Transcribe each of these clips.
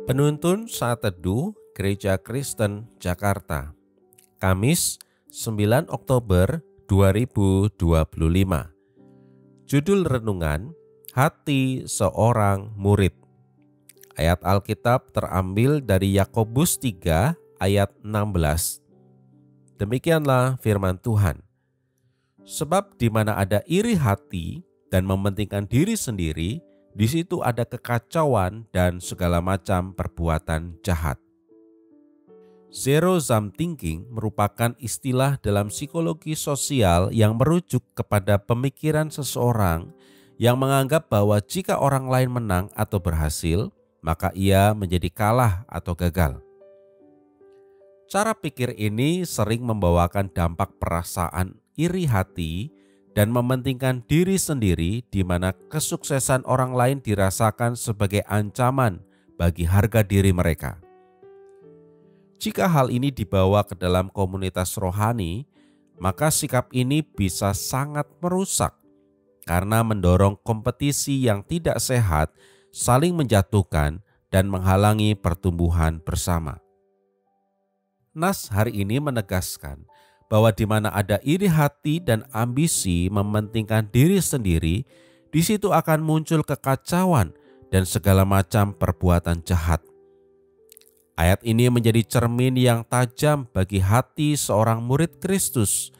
Penuntun Saat Teduh Gereja Kristen Jakarta, Kamis 9 Oktober 2025. Judul renungan, Hati Seorang Murid. Ayat Alkitab terambil dari Yakobus 3 ayat 16. Demikianlah firman Tuhan. Sebab di mana ada iri hati dan mementingkan diri sendiri, di situ ada kekacauan dan segala macam perbuatan jahat. Zero-sum thinking merupakan istilah dalam psikologi sosial yang merujuk kepada pemikiran seseorang yang menganggap bahwa jika orang lain menang atau berhasil, maka ia menjadi kalah atau gagal. Cara pikir ini sering membawakan dampak perasaan iri hati dan mementingkan diri sendiri, di mana kesuksesan orang lain dirasakan sebagai ancaman bagi harga diri mereka. Jika hal ini dibawa ke dalam komunitas rohani, maka sikap ini bisa sangat merusak karena mendorong kompetisi yang tidak sehat, saling menjatuhkan, dan menghalangi pertumbuhan bersama. Nas hari ini menegaskan bahwa di mana ada iri hati dan ambisi mementingkan diri sendiri, di situ akan muncul kekacauan dan segala macam perbuatan jahat. Ayat ini menjadi cermin yang tajam bagi hati seorang murid Kristus.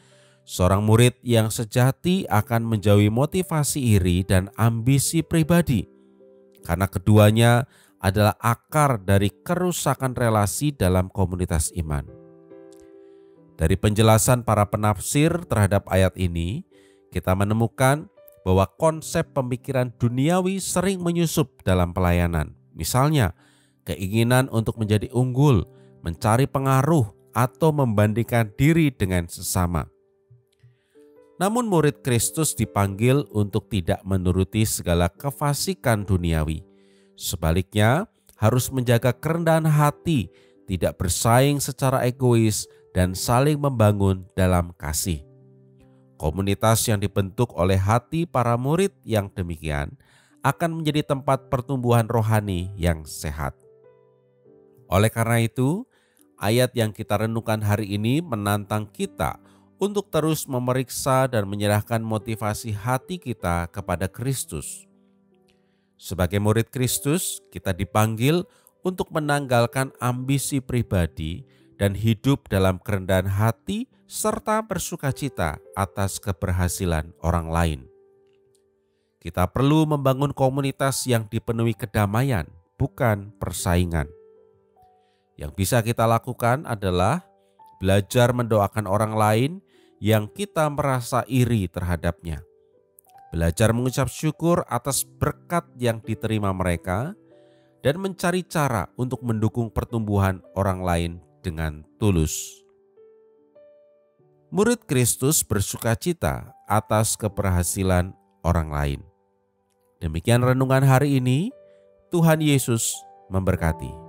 Seorang murid yang sejati akan menjauhi motivasi iri dan ambisi pribadi, karena keduanya adalah akar dari kerusakan relasi dalam komunitas iman. Dari penjelasan para penafsir terhadap ayat ini, kita menemukan bahwa konsep pemikiran duniawi sering menyusup dalam pelayanan. Misalnya, keinginan untuk menjadi unggul, mencari pengaruh, atau membandingkan diri dengan sesama. Namun murid Kristus dipanggil untuk tidak menuruti segala kefasikan duniawi. Sebaliknya, harus menjaga kerendahan hati, tidak bersaing secara egois, dan saling membangun dalam kasih. Komunitas yang dibentuk oleh hati para murid yang demikian akan menjadi tempat pertumbuhan rohani yang sehat. Oleh karena itu, ayat yang kita renungkan hari ini menantang kita untuk terus memeriksa dan menyerahkan motivasi hati kita kepada Kristus. Sebagai murid Kristus, kita dipanggil untuk menanggalkan ambisi pribadi dan hidup dalam kerendahan hati serta bersukacita atas keberhasilan orang lain. Kita perlu membangun komunitas yang dipenuhi kedamaian, bukan persaingan. Yang bisa kita lakukan adalah belajar mendoakan orang lain yang kita merasa iri terhadapnya. Belajar mengucap syukur atas berkat yang diterima mereka, dan mencari cara untuk mendukung pertumbuhan orang lain dengan tulus. Murid Kristus bersukacita atas keberhasilan orang lain. Demikian renungan hari ini. Tuhan Yesus memberkati.